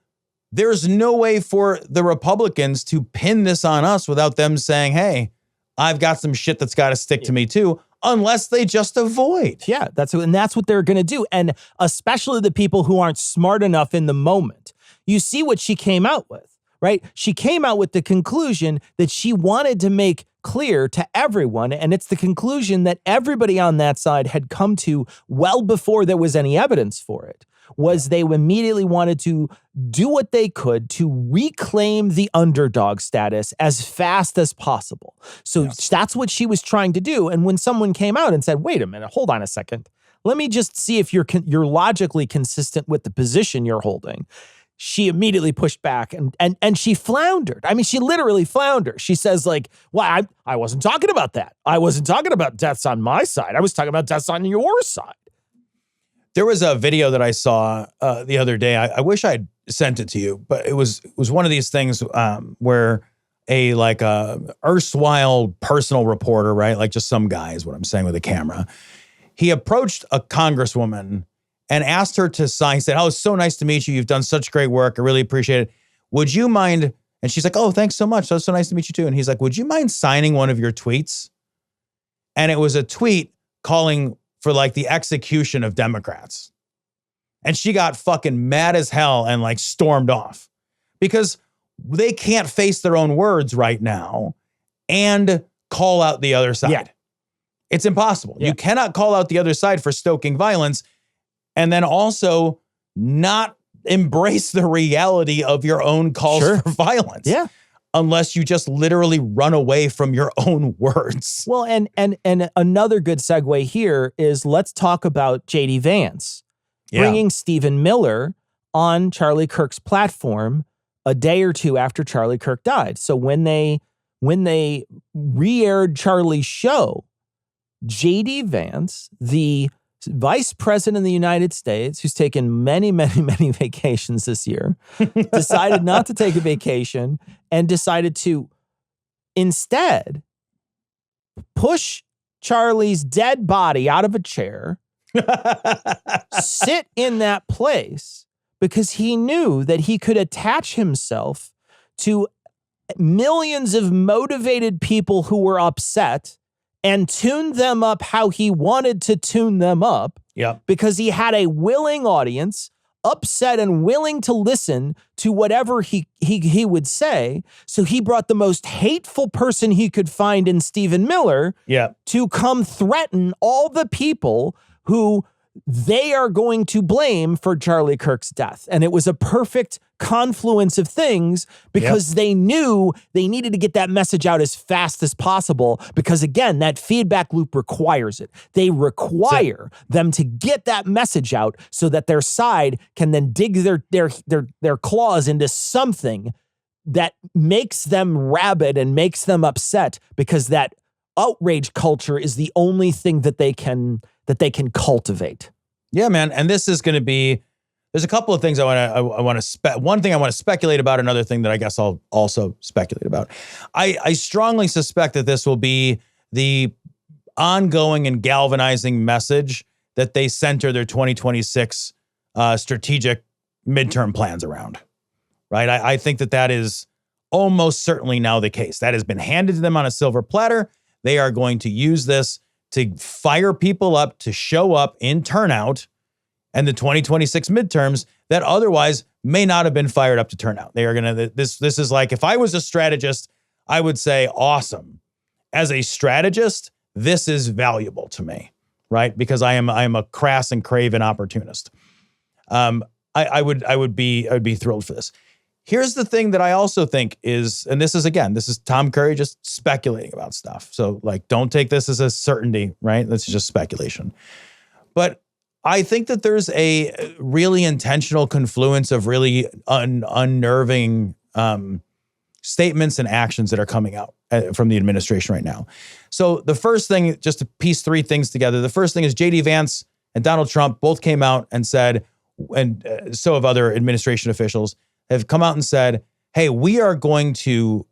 there's no way for the Republicans to pin this on us without them saying, hey, I've got some shit that's got to stick to me too, unless they just avoid. Yeah, that's what they're going to do. And especially the people who aren't smart enough in the moment. You see what she came out with, right? She came out with the conclusion that she wanted to make clear to everyone, and it's the conclusion that everybody on that side had come to well before there was any evidence for it, was they immediately wanted to do what they could to reclaim the underdog status as fast as possible. So that's what she was trying to do. And when someone came out and said, wait a minute, hold on a second, let me just see if you're logically consistent with the position you're holding, she immediately pushed back and she floundered. I mean, she literally floundered. She says like, well, I wasn't talking about that. I wasn't talking about deaths on my side. I was talking about deaths on your side. There was a video that I saw the other day. I wish I'd sent it to you, but it was one of these things where a erstwhile personal reporter, right? Like just some guy is what I'm saying with a camera. He approached a congresswoman and asked her to sign. He said, oh, it's so nice to meet you. You've done such great work. I really appreciate it. Would you mind? And she's like, oh, thanks so much. That's so nice to meet you too. And he's like, would you mind signing one of your tweets? And it was a tweet calling for like the execution of Democrats. And she got fucking mad as hell and like stormed off because they can't face their own words right now and call out the other side. Yeah. It's impossible. Yeah. You cannot call out the other side for stoking violence and then also not embrace the reality of your own calls for violence. Yeah. Unless you just literally run away from your own words. Well, and another good segue here is let's talk about J.D. Vance bringing Stephen Miller on Charlie Kirk's platform a day or two after Charlie Kirk died. So when they re-aired Charlie's show, J.D. Vance, the Vice President of the United States, who's taken many, many, many vacations this year, decided not to take a vacation and decided to instead push Charlie's dead body out of a chair, sit in that place because he knew that he could attach himself to millions of motivated people who were upset and tune them up how he wanted to tune them up. Yeah. Because he had a willing audience, upset and willing to listen to whatever he would say. So he brought the most hateful person he could find in Stephen Miller to come threaten all the people who they are going to blame for Charlie Kirk's death. And it was a perfect confluence of things because they knew they needed to get that message out as fast as possible because, again, that feedback loop requires it. They require them to get that message out so that their side can then dig their claws into something that makes them rabid and makes them upset because that outrage culture is the only thing that they can cultivate. Yeah, man. And this is going to be, there's a couple of things one thing I want to speculate about, another thing that I guess I'll also speculate about. I strongly suspect that this will be the ongoing and galvanizing message that they center their 2026 strategic midterm plans around, right? I think that is almost certainly now the case. That has been handed to them on a silver platter. They are going to use this to fire people up, to show up in turnout and the 2026 midterms that otherwise may not have been fired up to turn out. They are going to, this is like, if I was a strategist, I would say, awesome. As a strategist, this is valuable to me, right? Because I am a crass and craven opportunist. I would be thrilled for this. Here's the thing that I also think is, and this is Tom Curry just speculating about stuff. So like, don't take this as a certainty, right? This is just speculation. But I think that there's a really intentional confluence of really unnerving statements and actions that are coming out from the administration right now. So the first thing, just to piece three things together, the first thing is J.D. Vance and Donald Trump both came out and said, and so have other administration officials, have come out and said, hey, we are going to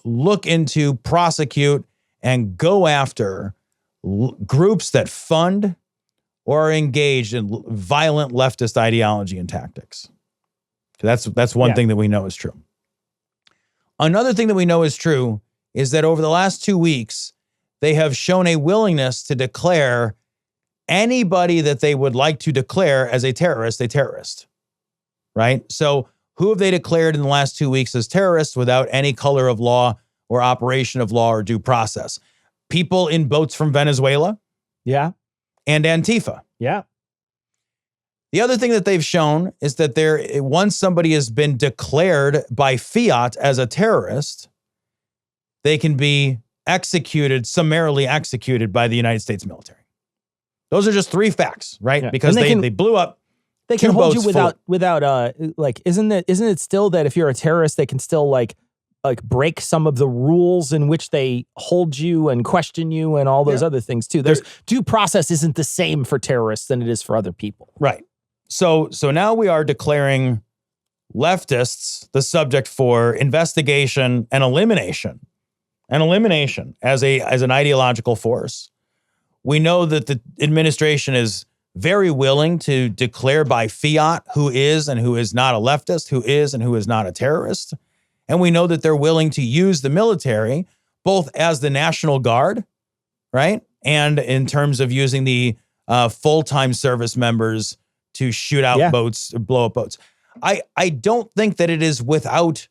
look into, prosecute, and go after groups that fund or are engaged in violent leftist ideology and tactics. That's one thing that we know is true. Another thing that we know is true is that over the last 2 weeks, they have shown a willingness to declare anybody that they would like to declare as a terrorist, right? So who have they declared in the last 2 weeks as terrorists without any color of law or operation of law or due process? People in boats from Venezuela. Yeah. And Antifa. Yeah. The other thing that they've shown is that once somebody has been declared by fiat as a terrorist, they can be summarily executed by the United States military. Those are just three facts, right? Yeah. Because they blew up. They can hold you without like, isn't it still that if you're a terrorist, they can still like break some of the rules in which they hold you and question you and all those other things too. There's due process isn't the same for terrorists than it is for other people. Right. So now we are declaring leftists the subject for investigation and elimination as an ideological force. We know that the administration is very willing to declare by fiat who is and who is not a leftist, who is and who is not a terrorist. And we know that they're willing to use the military, both as the National Guard, right? And in terms of using the full-time service members to shoot out boats, or blow up boats. I don't think that it is without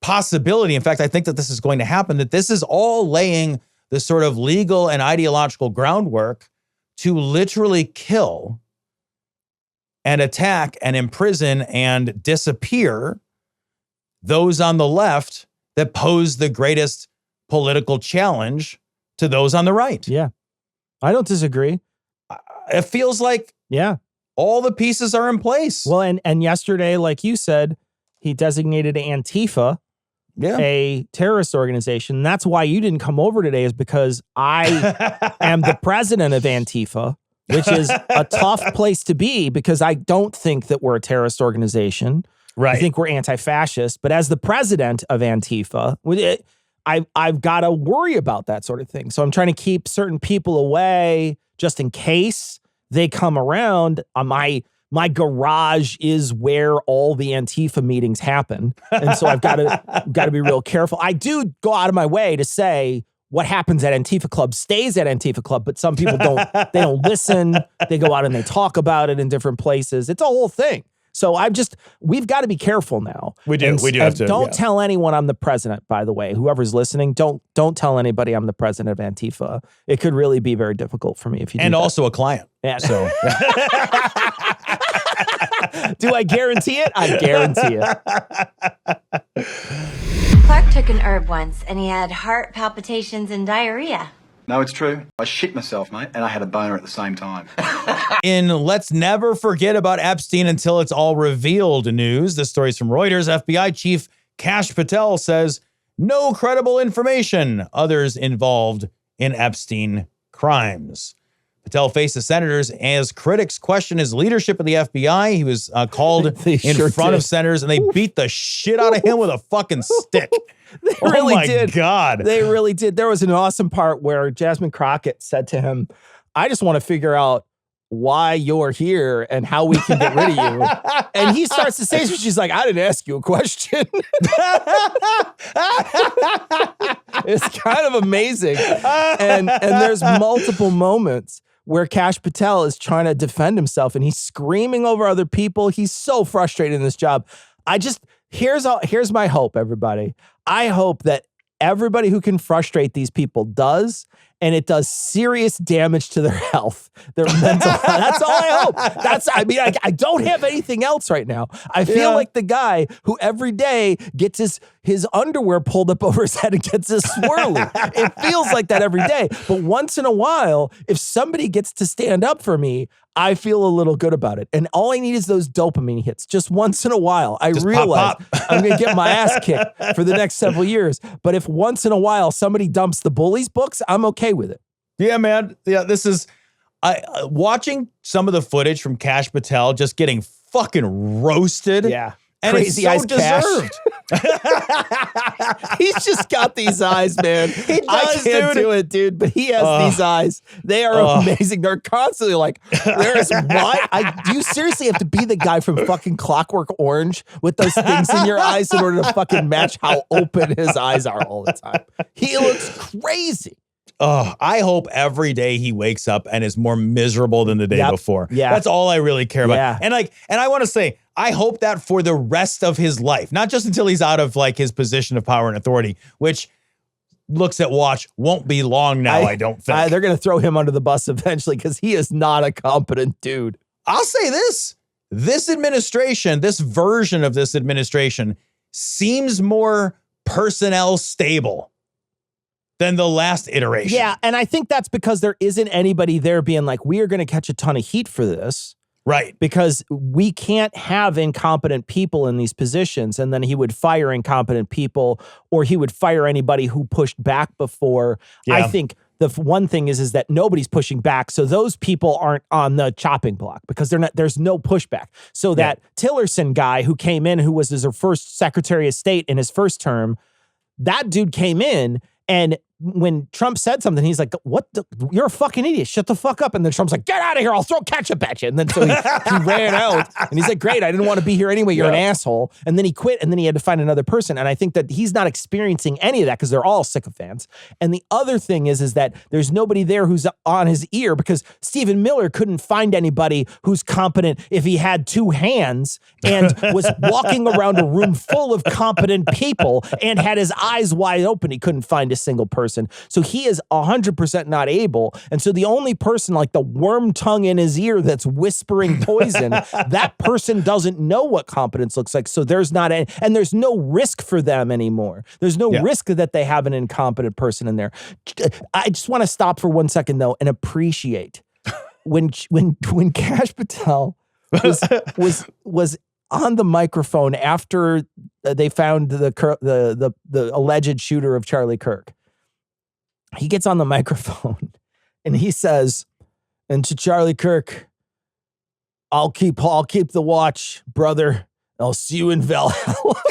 possibility. In fact, I think that this is going to happen, that this is all laying the sort of legal and ideological groundwork to literally kill and attack and imprison and disappear those on the left that pose the greatest political challenge to those on the right. Yeah. I don't disagree. It feels like all the pieces are in place. Well, and yesterday, like you said, he designated Antifa a terrorist organization. That's why you didn't come over today, is because I am the president of Antifa, which is a tough place to be because I don't think that we're a terrorist organization. Right. I think we're anti-fascist. But as the president of Antifa, I've got to worry about that sort of thing. So I'm trying to keep certain people away just in case they come around. My garage is where all the Antifa meetings happen. And so I've got to be real careful. I do go out of my way to say what happens at Antifa Club stays at Antifa Club, but some people they don't listen. They go out and they talk about it in different places. It's a whole thing. So we've got to be careful now. We do have to. Don't tell anyone I'm the president, by the way. Whoever's listening, don't tell anybody I'm the president of Antifa. It could really be very difficult for me if you do and that. Also a client. Yeah. So do I guarantee it? I guarantee it. Clark took an herb once and he had heart palpitations and diarrhea. No, it's true. I shit myself, mate, and I had a boner at the same time. In Let's Never Forget About Epstein Until It's All Revealed news, this story's from Reuters. FBI Chief Kash Patel says no credible information others involved in Epstein crimes. Patel faces senators as critics question his leadership of the FBI. He was called in front of senators, and they beat the shit out of him with a fucking stick. They really did. God. They really did. There was an awesome part where Jasmine Crockett said to him, I just want to figure out why you're here and how we can get rid of you. And he starts to say, she's like, I didn't ask you a question. It's kind of amazing. And there's multiple moments where Kash Patel is trying to defend himself and he's screaming over other people. He's so frustrated in this job. Here's my hope, everybody. I hope that everybody who can frustrate these people does, and it does serious damage to their health, their mental health. That's all I hope. I don't have anything else right now. I feel like the guy who every day gets his underwear pulled up over his head and gets his swirly. It feels like that every day. But once in a while, if somebody gets to stand up for me, I feel a little good about it. And all I need is those dopamine hits just once in a while. I realize I'm going to get my ass kicked for the next several years. But if once in a while somebody dumps the Bullies books, I'm okay with it. Yeah, man. Yeah, this is watching some of the footage from Cash Patel just getting fucking roasted. Yeah. And crazy it's so deserved. He's just got these eyes, man. He does, I can't do it, dude, but he has these eyes. They are amazing. They're constantly like, where's why? Do you seriously have to be the guy from fucking Clockwork Orange with those things in your eyes in order to fucking match how open his eyes are all the time? He looks crazy. Oh, I hope every day he wakes up and is more miserable than the day before. Yeah. That's all I really care about. Yeah. And I want to say, I hope that for the rest of his life, not just until he's out of like his position of power and authority, which looks at watch won't be long now, I don't think. They're going to throw him under the bus eventually because he is not a competent dude. I'll say this administration, this version of this administration seems more personnel stable than the last iteration. Yeah, and I think that's because there isn't anybody there being like, we are going to catch a ton of heat for this. Right. Because we can't have incompetent people in these positions. And then he would fire incompetent people, or he would fire anybody who pushed back before. Yeah. I think the one thing is that nobody's pushing back. So those people aren't on the chopping block because there's no pushback. So that Tillerson guy who came in, who was his first Secretary of State in his first term, that dude came in, and when Trump said something, he's like, you're a fucking idiot. Shut the fuck up. And then Trump's like, get out of here. I'll throw ketchup at you. And then so he ran out, and he's like, great. I didn't want to be here anyway. You're an asshole. And then he quit, and then he had to find another person. And I think that he's not experiencing any of that because they're all sycophants. And the other thing is that there's nobody there who's on his ear, because Stephen Miller couldn't find anybody who's competent if he had two hands and was walking around a room full of competent people and had his eyes wide open. He couldn't find a single person. So he is 100% not able. And so the only person, like the worm tongue in his ear that's whispering poison, that person doesn't know what competence looks like. So there's not any, and there's no risk for them anymore. There's no risk that they have an incompetent person in there. I just want to stop for 1 second though and appreciate when Cash Patel was on the microphone after they found the alleged shooter of Charlie Kirk. He gets on the microphone and he says, and to Charlie Kirk, I'll keep the watch, brother. I'll see you in Valhalla.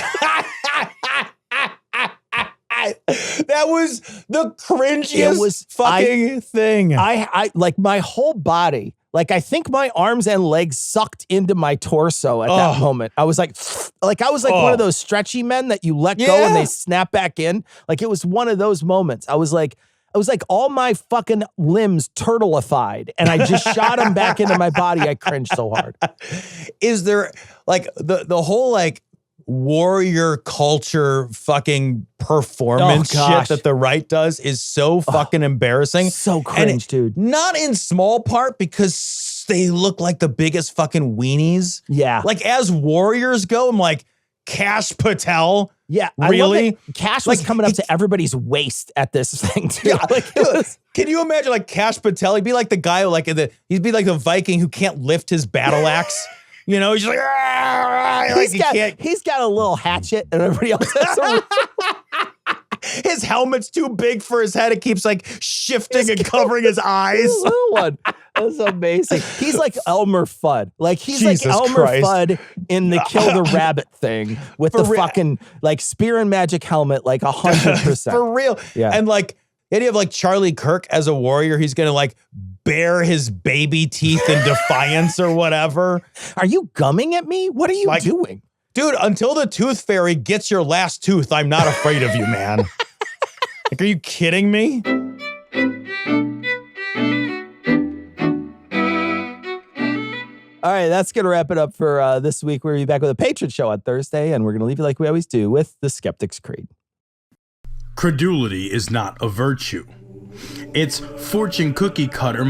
That was the cringiest fucking thing. I like my whole body. Like, I think my arms and legs sucked into my torso at that moment. I was like one of those stretchy men that you let go and they snap back in. Like, it was one of those moments. I was like all my fucking limbs turtleified, and I just shot them back into my body. I cringed so hard. Is there like the whole like warrior culture fucking performance shit that the right does is so fucking embarrassing. So cringe, dude. Not in small part because they look like the biggest fucking weenies. Yeah. Like, as warriors go, I'm like, Cash Patel? Yeah. Really? Cash was coming up to everybody's waist at this thing, too. Yeah. Like, can you imagine like Cash Patel? He'd be like the guy like he'd be like the Viking who can't lift his battle axe. You know, he's just like, he's got a little hatchet, and everybody else has his helmet's too big for his head. It keeps like shifting and covering his eyes. Little one. That's amazing. He's like Elmer Fudd. Like, he's Jesus like Elmer Christ. Fudd in the Kill the Rabbit thing with the fucking like spear and magic helmet, like 100%. For real. Yeah. And like, then you have like Charlie Kirk as a warrior. He's going to like bare his baby teeth in defiance or whatever. Are you gumming at me? What are you doing? Dude, until the tooth fairy gets your last tooth, I'm not afraid of you, man. Like, are you kidding me? All right, that's going to wrap it up for this week. We'll be back with a Patron show on Thursday, and we're going to leave you like we always do with the Skeptic's Creed. Credulity is not a virtue. It's fortune cookie cutter